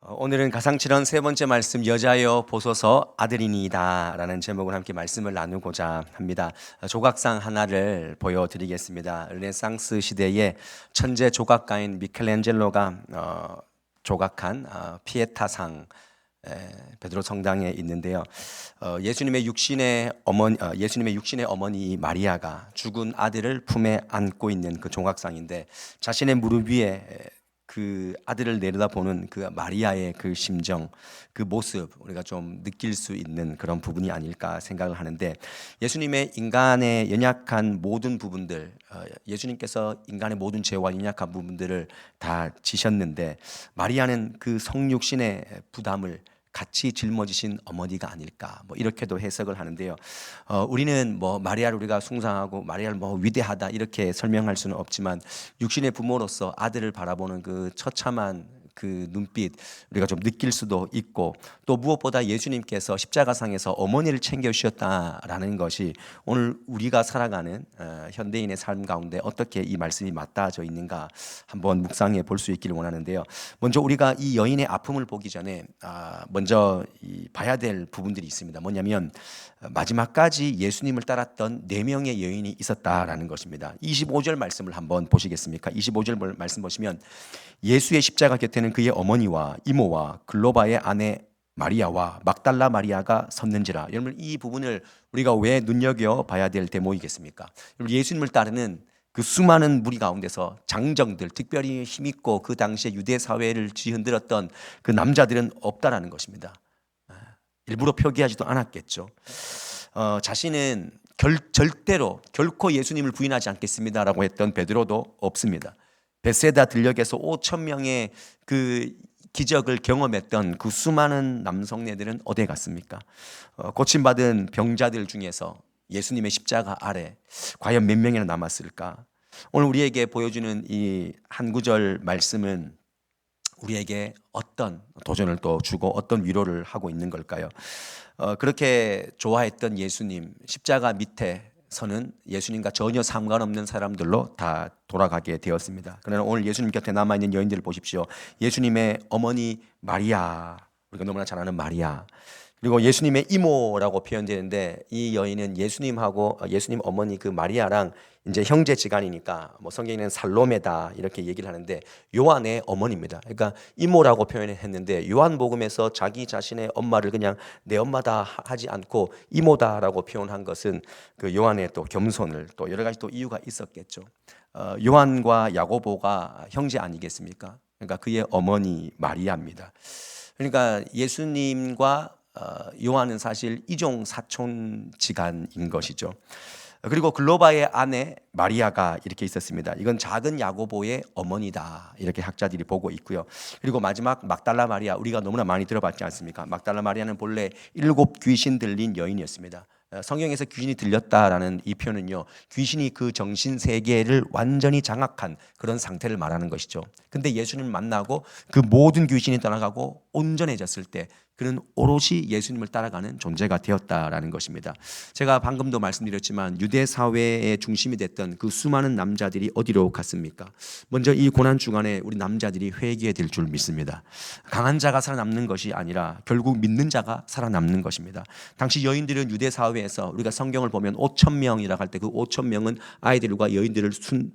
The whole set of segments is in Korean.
오늘은 가상칠언 세 번째 말씀 여자여 보소서 아들이니이다 라는 제목을 함께 말씀을 나누고자 합니다. 조각상 하나를 보여드리겠습니다. 르네상스 시대의 천재 조각가인 미켈란젤로가 조각한 피에타상 베드로 성당에 있는데요. 예수님의 육신의 어머니 마리아가 죽은 아들을 품에 안고 있는 그 조각상인데 자신의 무릎 위에 그 아들을 내려다보는 그 마리아의 그 심정, 그 모습 우리가 좀 느낄 수 있는 그런 부분이 아닐까 생각을 하는데, 예수님의 인간의 연약한 모든 부분들, 예수님께서 인간의 모든 죄와 연약한 부분들을 다 지셨는데 마리아는 그 성육신의 부담을 같이 짊어지신 어머니가 아닐까, 이렇게도 해석을 하는데요. 우리는 마리아를 우리가 숭상하고 마리아를 위대하다 이렇게 설명할 수는 없지만, 육신의 부모로서 아들을 바라보는 그 처참한 그 눈빛 우리가 좀 느낄 수도 있고, 또 무엇보다 예수님께서 십자가상에서 어머니를 챙겨주셨다라는 것이 오늘 우리가 살아가는 현대인의 삶 가운데 어떻게 이 말씀이 맞닿아져 있는가 한번 묵상해 볼 수 있기를 원하는데요. 먼저 우리가 이 여인의 아픔을 보기 전에 먼저 봐야 될 부분들이 있습니다. 뭐냐면 마지막까지 예수님을 따랐던 4명의 여인이 있었다라는 것입니다. 25절 말씀을 한번 보시겠습니까? 25절 말씀 보시면 예수의 십자가 곁에는 그의 어머니와 이모와 글로바의 아내 마리아와 막달라 마리아가 섰는지라. 여러분, 이 부분을 우리가 왜 눈여겨봐야 될 대목이겠습니까? 예수님을 따르는 그 수많은 무리 가운데서 장정들, 특별히 힘있고 그 당시에 유대 사회를 뒤흔들었던 그 남자들은 없다라는 것입니다. 일부러 표기하지도 않았겠죠. 자신은 절대로 결코 예수님을 부인하지 않겠습니다라고 했던 베드로도 없습니다. 베세다 들녘에서 5천 명의 그 기적을 경험했던 그 수많은 남성네들은 어디에 갔습니까? 고침받은 병자들 중에서 예수님의 십자가 아래 과연 몇 명이나 남았을까? 오늘 우리에게 보여주는 이 한 구절 말씀은 우리에게 어떤 도전을 또 주고 어떤 위로를 하고 있는 걸까요? 그렇게 좋아했던 예수님, 십자가 밑에 서는 예수님과 전혀 상관없는 사람들로 다 돌아가게 되었습니다. 그러나 오늘 예수님 곁에 남아있는 여인들을 보십시오. 예수님의 어머니 마리아, 우리가 너무나 잘 아는 마리아, 그리고 예수님의 이모라고 표현되는데, 이 여인은 예수님하고 예수님 어머니 그 마리아랑 이제 형제지간이니까 성경에는 살로메다 이렇게 얘기를 하는데 요한의 어머니입니다. 그러니까 이모라고 표현했는데 요한복음에서 자기 자신의 엄마를 그냥 내 엄마다 하지 않고 이모다라고 표현한 것은 그 요한의 또 겸손을, 또 여러 가지 또 이유가 있었겠죠. 요한과 야고보가 형제 아니겠습니까? 그러니까 그의 어머니 마리아입니다. 그러니까 예수님과 요한은 사실 이종 사촌지간인 것이죠. 그리고 글로바의 아내 마리아가 이렇게 있었습니다. 이건 작은 야고보의 어머니다 이렇게 학자들이 보고 있고요. 그리고 마지막 막달라 마리아, 우리가 너무나 많이 들어봤지 않습니까? 막달라 마리아는 본래 7 귀신 들린 여인이었습니다. 성경에서 귀신이 들렸다라는 이 표현은요, 귀신이 그 정신 세계를 완전히 장악한 그런 상태를 말하는 것이죠. 근데 예수님을 만나고 그 모든 귀신이 떠나가고 온전해졌을 때 그는 오롯이 예수님을 따라가는 존재가 되었다라는 것입니다. 제가 방금도 말씀드렸지만 유대 사회의 중심이 됐던 그 수많은 남자들이 어디로 갔습니까? 먼저 이 고난 주간에 우리 남자들이 회개해야 될 줄 믿습니다. 강한 자가 살아남는 것이 아니라 결국 믿는 자가 살아남는 것입니다. 당시 여인들은 유대 사회에서 우리가 성경을 보면 5천 명이라고 할 때 그 5천 명은 아이들과 여인들을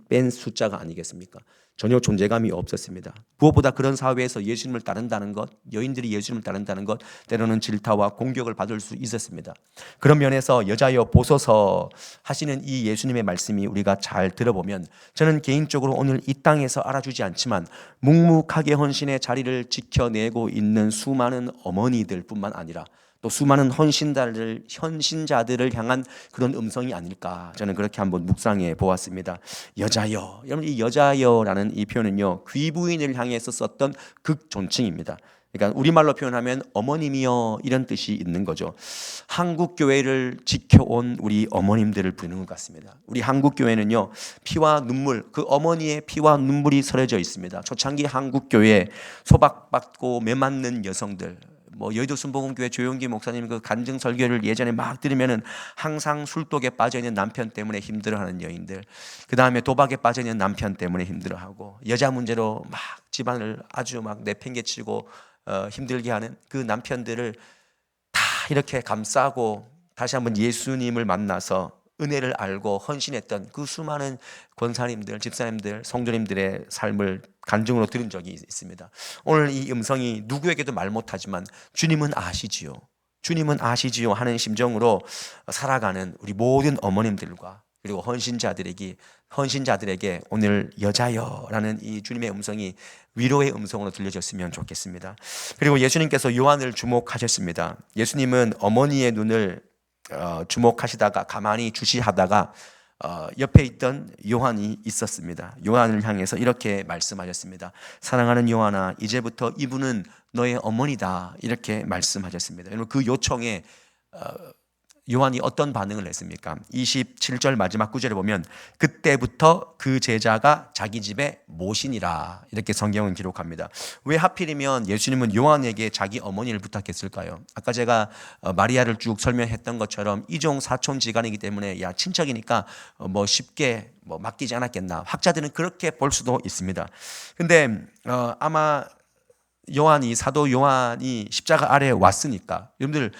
뺀 숫자가 아니겠습니까? 전혀 존재감이 없었습니다. 무엇보다 그런 사회에서 예수님을 따른다는 것, 여인들이 예수님을 따른다는 것, 때로는 질타와 공격을 받을 수 있었습니다. 그런 면에서 여자여 보소서 하시는 이 예수님의 말씀이 우리가 잘 들어보면, 저는 개인적으로 오늘 이 땅에서 알아주지 않지만 묵묵하게 헌신의 자리를 지켜내고 있는 수많은 어머니들 뿐만 아니라 또 수많은 헌신자들을 향한 그런 음성이 아닐까, 저는 그렇게 한번 묵상해 보았습니다. 여자여, 여러분, 이 여자여라는 이 표현은요, 귀부인을 향해서 썼던 극존칭입니다. 그러니까 우리말로 표현하면 어머님이여 이런 뜻이 있는 거죠. 한국 교회를 지켜온 우리 어머님들을 부르는 것 같습니다. 우리 한국 교회는요, 피와 눈물, 그 어머니의 피와 눈물이 서려져 있습니다. 초창기 한국 교회에 소박받고 매맞는 여성들, 여의도 순복음교회 조용기 목사님 그 간증 설교를 예전에 막 들으면은 항상 술독에 빠져 있는 남편 때문에 힘들어하는 여인들, 그 다음에 도박에 빠져 있는 남편 때문에 힘들어하고, 여자 문제로 막 집안을 아주 막 내팽개치고 힘들게 하는 그 남편들을 다 이렇게 감싸고 다시 한번 예수님을 만나서 은혜를 알고 헌신했던 그 수많은 권사님들, 집사님들, 성도님들의 삶을 간증으로 들은 적이 있습니다. 오늘 이 음성이 누구에게도 말 못하지만 주님은 아시지요. 주님은 아시지요 하는 심정으로 살아가는 우리 모든 어머님들과 그리고 헌신자들에게 오늘 여자여라는 이 주님의 음성이 위로의 음성으로 들려졌으면 좋겠습니다. 그리고 예수님께서 요한을 주목하셨습니다. 예수님은 어머니의 눈을 주목하시다가 가만히 주시하다가 옆에 있던 요한이 있었습니다. 요한을 향해서 이렇게 말씀하셨습니다. 사랑하는 요한아, 이제부터 이분은 너의 어머니다, 이렇게 말씀하셨습니다. 여러분, 그 요청에 요한이 어떤 반응을 했습니까? 27절 마지막 구절에 보면 그때부터 그 제자가 자기 집에 모시니라, 이렇게 성경은 기록합니다. 왜 하필이면 예수님은 요한에게 자기 어머니를 부탁했을까요? 아까 제가 마리아를 쭉 설명했던 것처럼 이종 사촌 지간이기 때문에 야, 친척이니까 뭐 쉽게 맡기지 않았겠나, 학자들은 그렇게 볼 수도 있습니다. 근데 아마 사도 요한이 십자가 아래에 왔으니까, 여러분들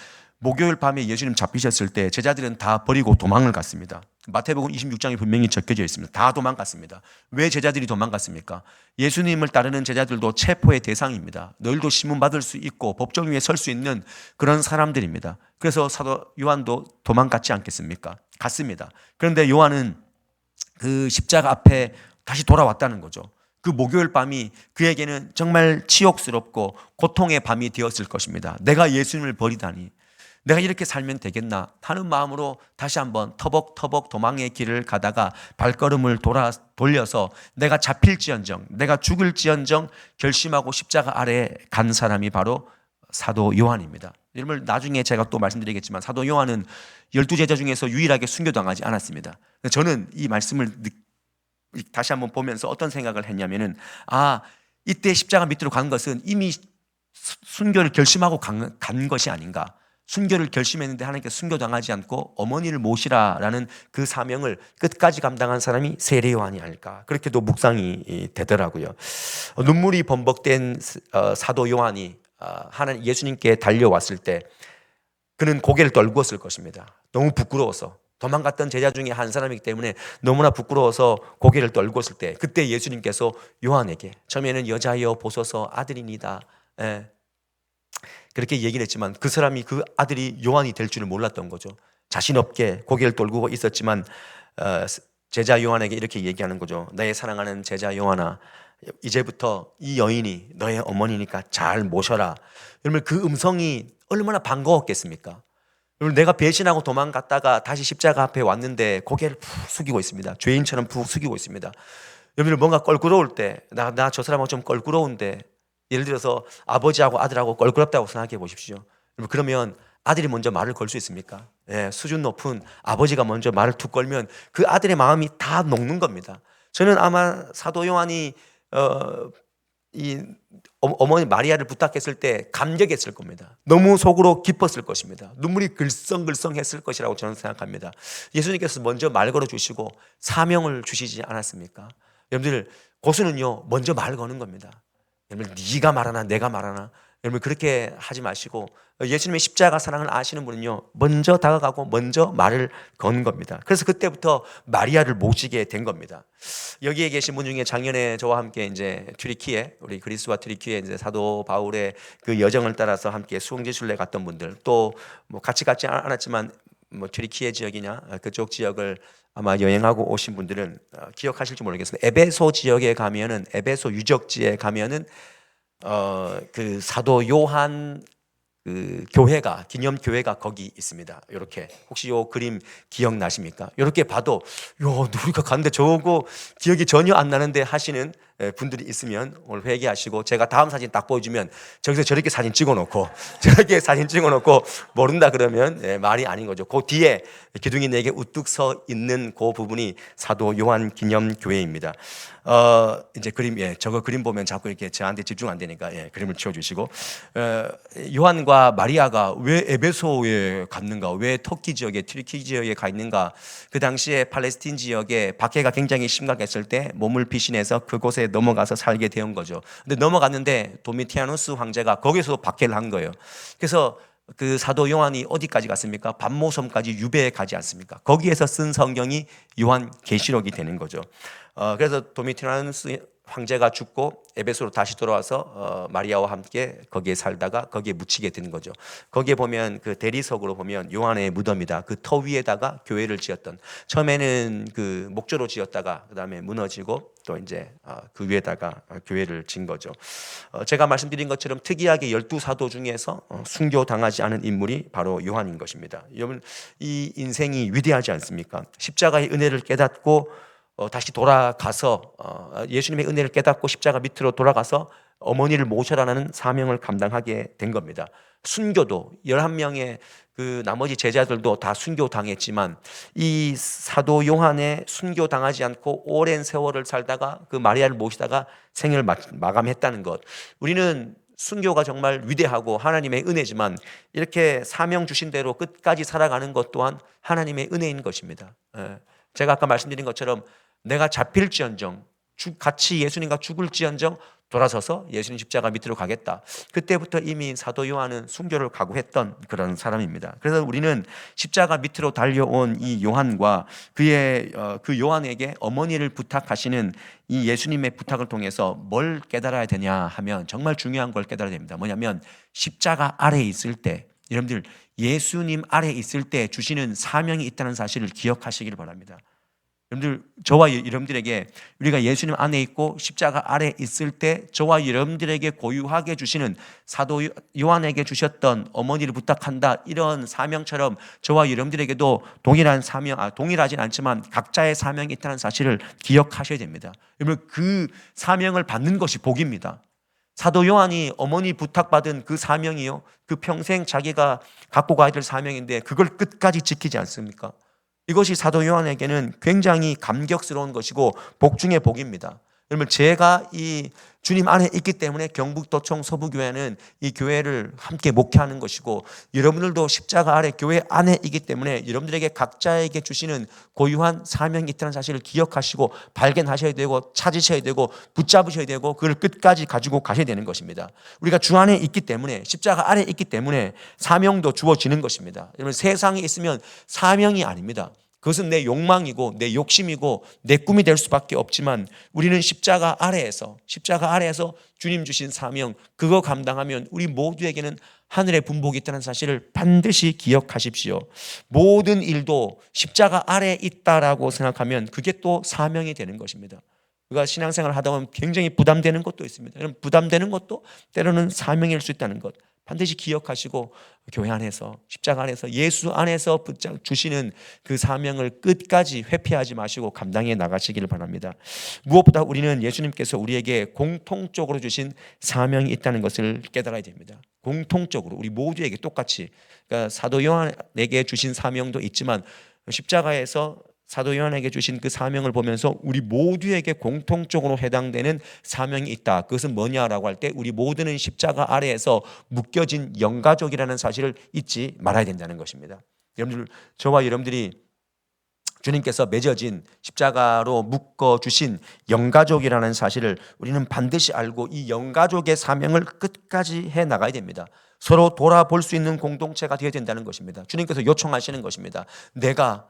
목요일 밤에 예수님 잡히셨을 때 제자들은 다 버리고 도망을 갔습니다. 마태복음 26장에 분명히 적혀져 있습니다. 다 도망갔습니다. 왜 제자들이 도망갔습니까? 예수님을 따르는 제자들도 체포의 대상입니다. 너희도 신문받을 수 있고 법정 위에 설 수 있는 그런 사람들입니다. 그래서 사도 요한도 도망갔지 않겠습니까? 갔습니다. 그런데 요한은 그 십자가 앞에 다시 돌아왔다는 거죠. 그 목요일 밤이 그에게는 정말 치욕스럽고 고통의 밤이 되었을 것입니다. 내가 예수님을 버리다니, 내가 이렇게 살면 되겠나 하는 마음으로 다시 한번 터벅터벅 도망의 길을 가다가 발걸음을 돌려서 내가 잡힐지언정, 내가 죽을지언정 결심하고 십자가 아래에 간 사람이 바로 사도 요한입니다. 여러분, 나중에 제가 또 말씀드리겠지만 사도 요한은 12제자 중에서 유일하게 순교당하지 않았습니다. 저는 이 말씀을 다시 한번 보면서 어떤 생각을 했냐면은, 이때 십자가 밑으로 간 것은 이미 순교를 결심하고 간 것이 아닌가. 순교를 결심했는데 하나님께 순교당하지 않고 어머니를 모시라라는 그 사명을 끝까지 감당한 사람이 세례 요한이 아닐까, 그렇게도 묵상이 되더라고요. 눈물이 범벅된 사도 요한이 하나님 예수님께 달려왔을 때 그는 고개를 떨구었을 것입니다. 너무 부끄러워서, 도망갔던 제자 중에 한 사람이기 때문에 너무나 부끄러워서 고개를 떨구었을 때, 그때 예수님께서 요한에게 처음에는 여자여 보소서 아들이니다, 그렇게 얘기를 했지만 그 사람이, 그 아들이 요한이 될 줄을 몰랐던 거죠. 자신 없게 고개를 떨구고 있었지만 제자 요한에게 이렇게 얘기하는 거죠. 나의 사랑하는 제자 요한아, 이제부터 이 여인이 너의 어머니니까 잘 모셔라. 여러분, 그 음성이 얼마나 반가웠겠습니까? 여러분, 내가 배신하고 도망갔다가 다시 십자가 앞에 왔는데 고개를 푹 숙이고 있습니다. 죄인처럼 푹 숙이고 있습니다. 여러분, 뭔가 껄끄러울 때, 나 저 사람하고 좀 껄끄러운데, 예를 들어서 아버지하고 아들하고 껄끄럽다고 생각해 보십시오. 그러면 아들이 먼저 말을 걸 수 있습니까? 수준 높은 아버지가 먼저 말을 툭 걸면 그 아들의 마음이 다 녹는 겁니다. 저는 아마 사도 요한이 이 어머니 마리아를 부탁했을 때 감격했을 겁니다. 너무 속으로 기뻤을 것입니다. 눈물이 글썽글썽했을 것이라고 저는 생각합니다. 예수님께서 먼저 말 걸어주시고 사명을 주시지 않았습니까? 여러분들, 고수는요 먼저 말 거는 겁니다. 여러분, 네가 말하나 내가 말하나, 여러분 그렇게 하지 마시고, 예수님의 십자가 사랑을 아시는 분은요 먼저 다가가고 먼저 말을 거는 겁니다. 그래서 그때부터 마리아를 모시게 된 겁니다. 여기에 계신 분 중에 작년에 저와 함께 이제 튀르키예, 우리 그리스와 튀르키예 이제 사도 바울의 그 여정을 따라서 함께 수홍제 순례 갔던 분들, 또 뭐 같이 갔지 않았지만 뭐 튀르키예 지역이냐 그쪽 지역을 아마 여행하고 오신 분들은 기억하실지 모르겠습니다. 에베소 지역에 가면은, 에베소 유적지에 가면은 그 사도 요한 그 교회가, 기념 교회가 거기 있습니다. 이렇게, 혹시 요 그림 기억나십니까? 이렇게 봐도 우리가 갔는데 저거 기억이 전혀 안 나는데 하시는 분들이 있으면 오늘 회개하시고, 제가 다음 사진 딱 보여주면 저기서 저렇게 사진 찍어놓고 저렇게 사진 찍어놓고 모른다 그러면 말이 아닌 거죠. 그 뒤에 기둥이 4개 우뚝 서 있는 그 부분이 사도 요한 기념 교회입니다. 이제 그림, 저거 그림 보면 자꾸 이렇게 저한테 집중 안 되니까 그림을 치워주시고, 요한과 마리아가 왜 에베소에 갔는가, 왜 터키 지역에, 튀르키 지역에 가 있는가? 그 당시에 팔레스틴 지역에 박해가 굉장히 심각했을 때 몸을 피신해서 그곳에 넘어가서 살게 된 거죠. 근데 넘어갔는데 도미티아누스 황제가 거기서 박해를 한 거예요. 그래서 그 사도 요한이 어디까지 갔습니까? 반모섬까지 유배에 가지 않습니까? 거기에서 쓴 성경이 요한 계시록이 되는 거죠. 그래서 도미티아누스 황제가 죽고 에베소로 다시 돌아와서 마리아와 함께 거기에 살다가 거기에 묻히게 된 거죠. 거기에 보면 그 대리석으로 보면 요한의 무덤이다. 그 터 위에다가 교회를 지었던, 처음에는 그 목조로 지었다가 그다음에 무너지고 또 이제 그 위에다가 교회를 진 거죠. 제가 말씀드린 것처럼 특이하게 12사도 중에서 순교당하지 않은 인물이 바로 요한인 것입니다. 여러분, 이 인생이 위대하지 않습니까? 십자가의 은혜를 깨닫고 다시 돌아가서 예수님의 은혜를 깨닫고 십자가 밑으로 돌아가서 어머니를 모셔라는 사명을 감당하게 된 겁니다. 순교도 11명의 그 나머지 제자들도 다 순교당했지만 이 사도 요한의 순교당하지 않고 오랜 세월을 살다가 그 마리아를 모시다가 생을 마감했다는 것, 우리는 순교가 정말 위대하고 하나님의 은혜지만 이렇게 사명 주신 대로 끝까지 살아가는 것 또한 하나님의 은혜인 것입니다. 제가 아까 말씀드린 것처럼 내가 잡힐지언정, 같이 예수님과 죽을지언정 돌아서서 예수님 십자가 밑으로 가겠다. 그때부터 이미 사도 요한은 순교를 각오했던 그런 사람입니다. 그래서 우리는 십자가 밑으로 달려온 이 요한과 그의 그 요한에게 어머니를 부탁하시는 이 예수님의 부탁을 통해서 뭘 깨달아야 되냐 하면 정말 중요한 걸 깨달아야 됩니다. 뭐냐면 십자가 아래에 있을 때, 여러분들 예수님 아래에 있을 때 주시는 사명이 있다는 사실을 기억하시길 바랍니다. 여러분들, 저와 여러분들에게 우리가 예수님 안에 있고 십자가 아래 있을 때 저와 여러분들에게 고유하게 주시는 사도 요한에게 주셨던 어머니를 부탁한다, 이런 사명처럼 저와 여러분들에게도 동일한 사명, 동일하진 않지만 각자의 사명이 있다는 사실을 기억하셔야 됩니다. 여러분, 그 사명을 받는 것이 복입니다. 사도 요한이 어머니 부탁받은 그 사명이요, 그 평생 자기가 갖고 가야 될 사명인데 그걸 끝까지 지키지 않습니까? 이것이 사도 요한에게는 굉장히 감격스러운 것이고 복 중의 복입니다. 여러분, 제가 이 주님 안에 있기 때문에 경북도청 서부교회는 이 교회를 함께 목회하는 것이고, 여러분들도 십자가 아래 교회 안에 있기 때문에 여러분들에게 각자에게 주시는 고유한 사명이 있다는 사실을 기억하시고 발견하셔야 되고 찾으셔야 되고 붙잡으셔야 되고 그걸 끝까지 가지고 가셔야 되는 것입니다. 우리가 주 안에 있기 때문에, 십자가 아래 있기 때문에 사명도 주어지는 것입니다. 여러분, 세상에 있으면 사명이 아닙니다. 그것은 내 욕망이고 내 욕심이고 내 꿈이 될 수밖에 없지만 우리는 십자가 아래에서 주님 주신 사명, 그거 감당하면 우리 모두에게는 하늘의 분복이 있다는 사실을 반드시 기억하십시오. 모든 일도 십자가 아래에 있다라고 생각하면 그게 또 사명이 되는 것입니다. 우리가 신앙생활을 하다 보면 굉장히 부담되는 것도 있습니다. 부담되는 것도 때로는 사명일 수 있다는 것 반드시 기억하시고, 교회 안에서, 십자가 안에서, 예수 안에서 주시는 그 사명을 끝까지 회피하지 마시고 감당해 나가시기를 바랍니다. 무엇보다 우리는 예수님께서 우리에게 공통적으로 주신 사명이 있다는 것을 깨달아야 됩니다. 공통적으로 우리 모두에게 똑같이, 그러니까 사도 요한에게 주신 사명도 있지만 십자가에서 사도 요한에게 주신 그 사명을 보면서 우리 모두에게 공통적으로 해당되는 사명이 있다. 그것은 뭐냐라고 할 때 우리 모두는 십자가 아래에서 묶여진 영가족이라는 사실을 잊지 말아야 된다는 것입니다. 여러분들, 저와 여러분들이 주님께서 맺어진 십자가로 묶어주신 영가족이라는 사실을 우리는 반드시 알고 이 영가족의 사명을 끝까지 해나가야 됩니다. 서로 돌아볼 수 있는 공동체가 되어야 된다는 것입니다. 주님께서 요청하시는 것입니다. 내가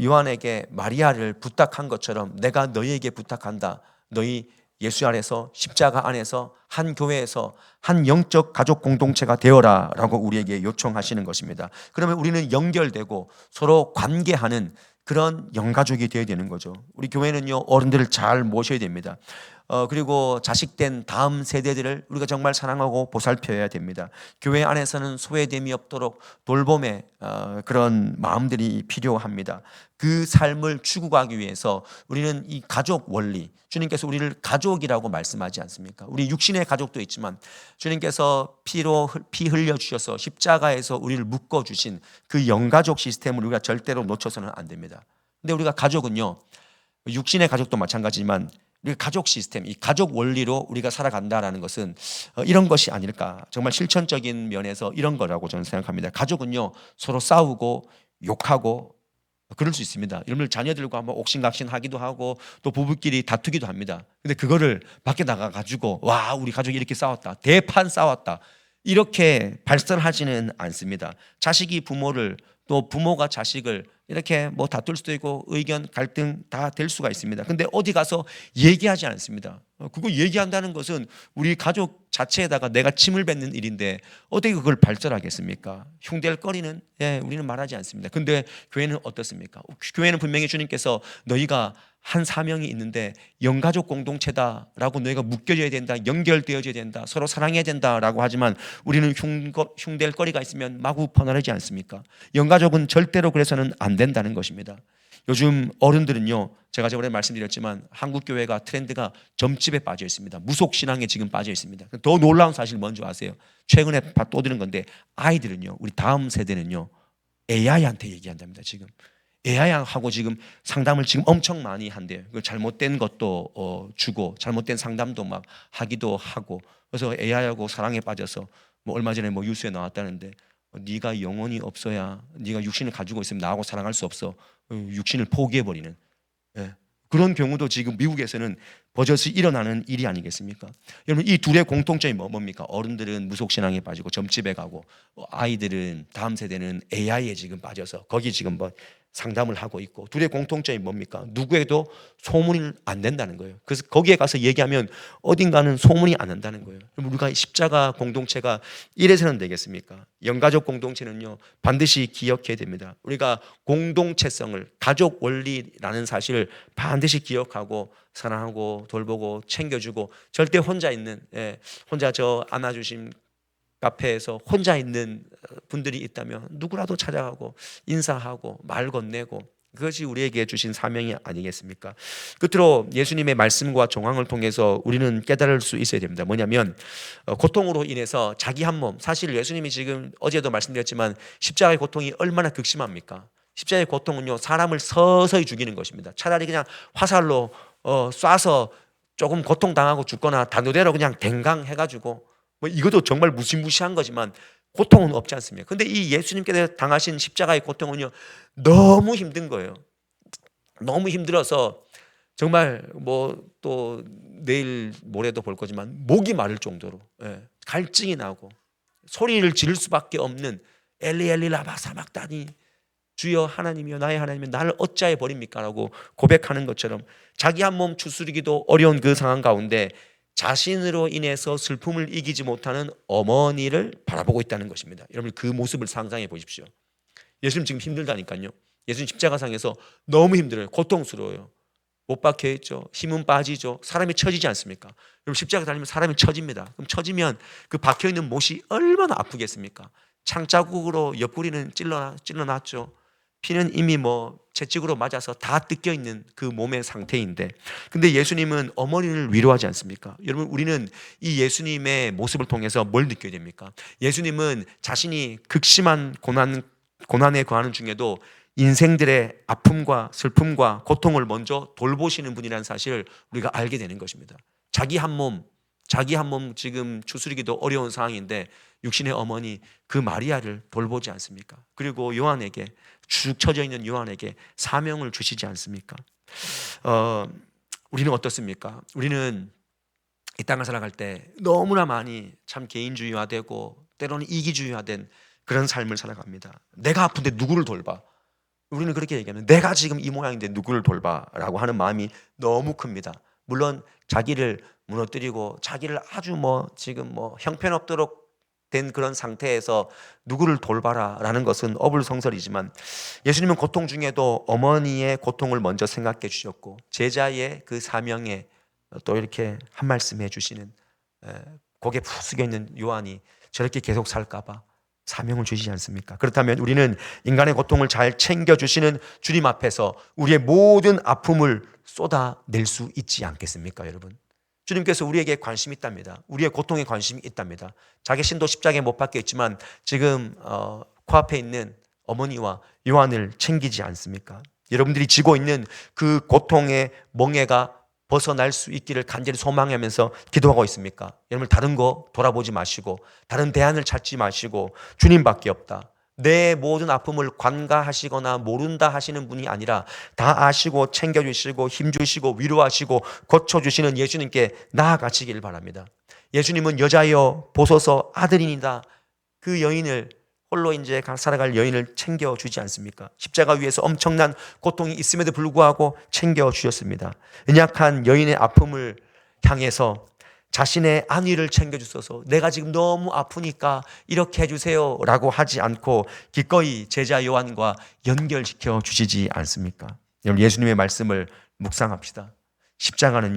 요한에게 마리아를 부탁한 것처럼 내가 너희에게 부탁한다. 너희 예수 안에서, 십자가 안에서, 한 교회에서 한 영적 가족 공동체가 되어라 라고 우리에게 요청하시는 것입니다. 그러면 우리는 연결되고 서로 관계하는 그런 영가족이 되어야 되는 거죠. 우리 교회는요, 어른들을 잘 모셔야 됩니다. 그리고 자식된 다음 세대들을 우리가 정말 사랑하고 보살펴야 됩니다. 교회 안에서는 소외됨이 없도록 돌봄의 그런 마음들이 필요합니다. 그 삶을 추구하기 위해서 우리는 이 가족 원리, 주님께서 우리를 가족이라고 말씀하지 않습니까? 우리 육신의 가족도 있지만 주님께서 피 흘려 주셔서 십자가에서 우리를 묶어 주신 그 영가족 시스템을 우리가 절대로 놓쳐서는 안 됩니다. 근데 우리가 가족은요, 육신의 가족도 마찬가지지만 우리 가족 시스템, 이 가족 원리로 우리가 살아간다라는 것은 이런 것이 아닐까, 정말 실천적인 면에서 이런 거라고 저는 생각합니다. 가족은요, 서로 싸우고 욕하고 그럴 수 있습니다. 여러분들 자녀들과 한번 옥신각신하기도 하고 또 부부끼리 다투기도 합니다. 근데 그거를 밖에 나가 가지고 와 우리 가족이 이렇게 싸웠다, 대판 싸웠다 이렇게 발설하지는 않습니다. 자식이 부모를 또 부모가 자식을 이렇게 뭐 다툴 수도 있고 의견 갈등 다 될 수가 있습니다. 근데 어디 가서 얘기하지 않습니다. 그거 얘기한다는 것은 우리 가족 자체에다가 내가 침을 뱉는 일인데 어떻게 그걸 발설하겠습니까? 흉될 거리는 우리는 말하지 않습니다. 근데 교회는 어떻습니까? 교회는 분명히 주님께서 너희가 한 사명이 있는데 영가족 공동체다라고 너희가 묶여져야 된다, 연결되어져야 된다, 서로 사랑해야 된다라고 하지만 우리는 흉될 거리가 있으면 마구 퍼나르지 않습니까? 영가족은 절대로 그래서는 안 된다는 것입니다. 요즘 어른들은요, 제가 저번에 말씀드렸지만 한국 교회가 트렌드가 점집에 빠져 있습니다. 무속 신앙에 지금 빠져 있습니다. 더 놀라운 사실 뭔지 아세요? 최근에 또 들은 건데 아이들은요, 우리 다음 세대는요 AI한테 얘기한답니다. 지금 AI하고 지금 상담을 지금 엄청 많이 한대요. 잘못된 것도 주고 잘못된 상담도 막 하기도 하고, 그래서 AI하고 사랑에 빠져서 뭐 얼마 전에 뭐 뉴스에 나왔다는데 네가 영혼이 없어야, 네가 육신을 가지고 있으면 나하고 사랑할 수 없어, 육신을 포기해버리는 그런 경우도 지금 미국에서는 버젓이 일어나는 일이 아니겠습니까? 여러분 이 둘의 공통점이 뭡니까? 어른들은 무속신앙에 빠지고 점집에 가고 아이들은 다음 세대는 AI에 지금 빠져서 거기 지금 뭐 상담을 하고 있고, 둘의 공통점이 뭡니까? 누구에도 소문이 안 된다는 거예요. 그래서 거기에 가서 얘기하면 어딘가는 소문이 안 난다는 거예요. 그럼 우리가 십자가 공동체가 이래서는 되겠습니까? 영가족 공동체는요 반드시 기억해야 됩니다. 우리가 공동체성을, 가족 원리라는 사실을 반드시 기억하고 사랑하고 돌보고 챙겨주고, 절대 혼자 있는 혼자 저 안아주신 카페에서 혼자 있는 분들이 있다면 누구라도 찾아가고 인사하고 말 건네고, 그것이 우리에게 주신 사명이 아니겠습니까? 끝으로 예수님의 말씀과 정황을 통해서 우리는 깨달을 수 있어야 됩니다. 뭐냐면 고통으로 인해서 자기 한 몸, 사실 예수님이 지금 어제도 말씀드렸지만 십자가의 고통이 얼마나 극심합니까? 십자가의 고통은요 사람을 서서히 죽이는 것입니다. 차라리 그냥 화살로 쏴서 조금 고통당하고 죽거나 단도대로 그냥 댕강 해가지고 뭐 이것도 정말 무시무시한 거지만 고통은 없지 않습니까? 근데 이 예수님께서 당하신 십자가의 고통은요 너무 힘든 거예요. 너무 힘들어서 정말 뭐 또 내일 모레도 볼 거지만 목이 마를 정도로 갈증이 나고 소리를 지를 수밖에 없는 엘리 엘리 라마 사박다니, 주여 하나님이여 나의 하나님이여 나를 어찌하여 버립니까? 라고 고백하는 것처럼 자기 한 몸 추스르기도 어려운 그 상황 가운데 자신으로 인해서 슬픔을 이기지 못하는 어머니를 바라보고 있다는 것입니다. 여러분 그 모습을 상상해 보십시오. 예수님 지금 힘들다니까요. 예수님 십자가상에서 너무 힘들어요. 고통스러워요. 못 박혀 있죠. 힘은 빠지죠. 사람이 처지지 않습니까? 여러분 십자가 달리면 사람이 처집니다. 그럼 처지면 그 박혀 있는 못이 얼마나 아프겠습니까? 창자국으로 옆구리는 찔러놨죠. 피는 이미 뭐 채찍으로 맞아서 다 뜯겨 있는 그 몸의 상태인데, 근데 예수님은 어머니를 위로하지 않습니까? 여러분 우리는 이 예수님의 모습을 통해서 뭘 느껴야 됩니까? 예수님은 자신이 극심한 고난에 거하는 중에도 인생들의 아픔과 슬픔과 고통을 먼저 돌보시는 분이라는 사실을 우리가 알게 되는 것입니다. 자기 한 몸 지금 추스리기도 어려운 상황인데 육신의 어머니 그 마리아를 돌보지 않습니까? 그리고 요한에게, 쭉 처져 있는 요한에게 사명을 주시지 않습니까? 우리는 어떻습니까? 우리는 이 땅을 살아갈 때 너무나 많이 참 개인주의화되고 때로는 이기주의화된 그런 삶을 살아갑니다. 내가 아픈데 누구를 돌봐? 우리는 그렇게 얘기하면 내가 지금 이 모양인데 누구를 돌봐라고 하는 마음이 너무 큽니다. 물론 자기를 무너뜨리고 자기를 아주 지금 형편없도록 된 그런 상태에서 누구를 돌봐라라는 것은 어불성설이지만, 예수님은 고통 중에도 어머니의 고통을 먼저 생각해 주셨고 제자의 그 사명에 또 이렇게 한 말씀 해주시는, 고개 푹 숙여 있는 요한이 저렇게 계속 살까봐 사명을 주시지 않습니까? 그렇다면 우리는 인간의 고통을 잘 챙겨주시는 주님 앞에서 우리의 모든 아픔을 쏟아낼 수 있지 않겠습니까, 여러분? 주님께서 우리에게 관심이 있답니다. 우리의 고통에 관심이 있답니다. 자기 신도 십자가에 못 박혀 있지만 지금 코앞에 있는 어머니와 요한을 챙기지 않습니까? 여러분들이 지고 있는 그 고통의 멍에가 벗어날 수 있기를 간절히 소망하면서 기도하고 있습니까? 여러분 다른 거 돌아보지 마시고 다른 대안을 찾지 마시고 주님밖에 없다, 내 모든 아픔을 관가하시거나 모른다 하시는 분이 아니라 다 아시고 챙겨주시고 힘주시고 위로하시고 고쳐주시는 예수님께 나아가시길 바랍니다. 예수님은 여자여 보소서 아들이니다. 그 여인을 홀로 이제 살아갈 여인을 챙겨주지 않습니까? 십자가 위에서 엄청난 고통이 있음에도 불구하고 챙겨주셨습니다. 연약한 여인의 아픔을 향해서 자신의 안위를 챙겨주소서, 내가 지금 너무 아프니까 이렇게 해주세요 라고 하지 않고 기꺼이 제자 요한과 연결시켜 주시지 않습니까? 여러분, 예수님의 말씀을 묵상합시다. 십자가는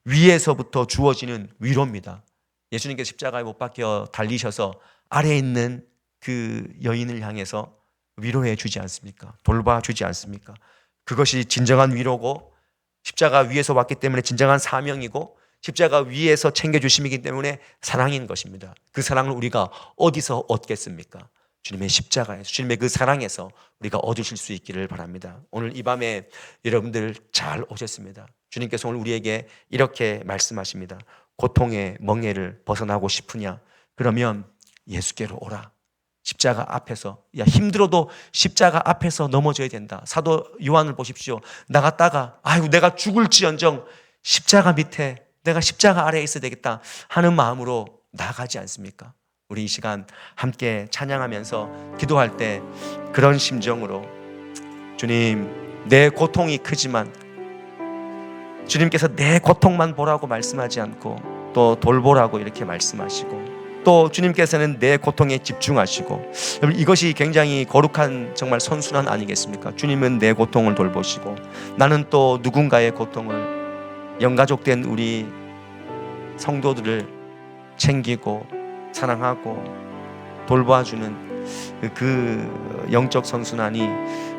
위에서부터 주어지는 위로입니다. 예수님께서 십자가에 못 박혀 달리셔서 아래에 있는 그 여인을 향해서 위로해 주지 않습니까? 돌봐주지 않습니까? 그것이 진정한 위로고, 십자가 위에서 왔기 때문에 진정한 사명이고, 십자가 위에서 챙겨주심이기 때문에 사랑인 것입니다. 그 사랑을 우리가 어디서 얻겠습니까? 주님의 십자가에서, 주님의 그 사랑에서 우리가 얻으실 수 있기를 바랍니다. 오늘 이 밤에 여러분들 잘 오셨습니다. 주님께서 오늘 우리에게 이렇게 말씀하십니다. 고통의 멍에를 벗어나고 싶으냐? 그러면 예수께로 오라. 십자가 앞에서, 힘들어도 십자가 앞에서 넘어져야 된다. 사도 요한을 보십시오. 나갔다가 아이고 내가 죽을지언정 십자가 밑에, 내가 십자가 아래에 있어야 되겠다 하는 마음으로 나가지 않습니까? 우리 이 시간 함께 찬양하면서 기도할 때 그런 심정으로, 주님, 내 고통이 크지만 주님께서 내 고통만 보라고 말씀하지 않고 또 돌보라고 이렇게 말씀하시고, 또 주님께서는 내 고통에 집중하시고, 이것이 굉장히 거룩한 정말 선순환 아니겠습니까? 주님은 내 고통을 돌보시고 나는 또 누군가의 고통을, 영가족된 우리 성도들을 챙기고 사랑하고 돌봐주는 그 영적 선순환이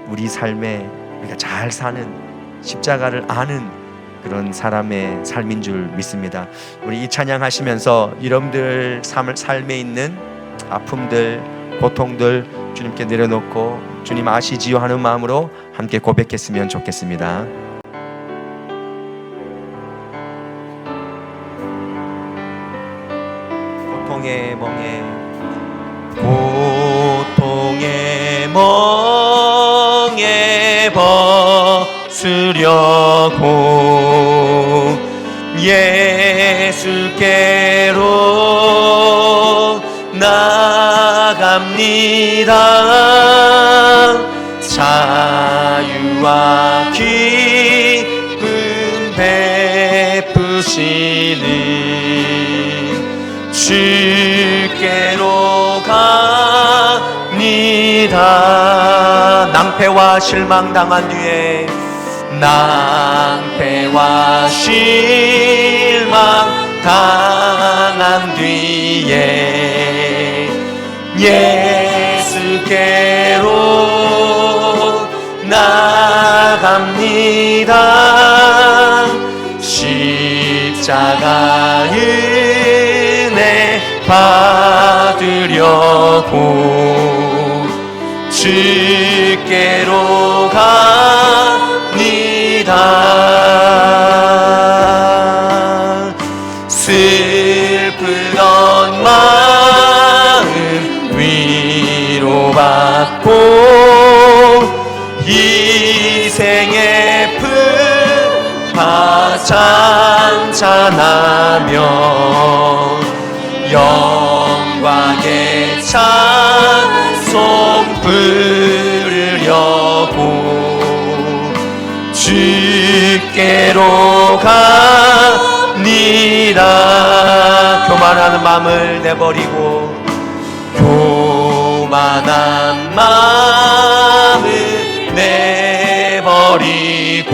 우리 삶에 우리가 잘 사는, 십자가를 아는 그런 사람의 삶인 줄 믿습니다. 우리 이 찬양하시면서 여러분들 삶에 있는 아픔들, 고통들 주님께 내려놓고 주님 아시지요 하는 마음으로 함께 고백했으면 좋겠습니다. 고통의 멍에, 고통의 멍에 벗으려고 예수께로 나갑니다. 자유와 기쁨 베푸시는 주께로 갑니다. 낭패와 실망 당한 뒤에, 낭패와 실망 당한 뒤에 예수께로 나갑니다. 십자가 은혜 받으려고 주께로 갑니다. 슬프던 마음 위로받고 희생의 품 찬찬하며 영광의 찬송 부르려고 주께로 갑니다. 교만하는 마음을 내버리고, 교만한 마음을 내버리고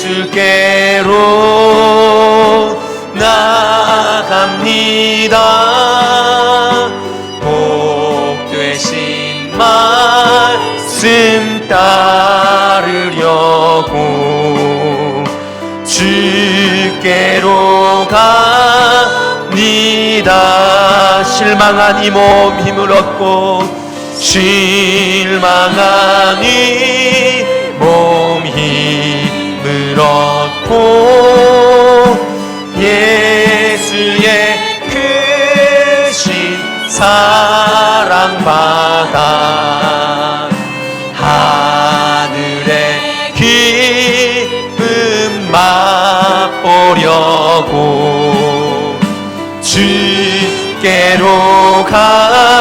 예수께로 나갑니다. 복 되신 말씀 따르려고 주께로 갑니다. 실망한 이 몸 힘을 얻고, 실망한 이 몸 힘을 얻고 예수의 크신 받아 하늘의 기쁨 맛보려고 주께로 가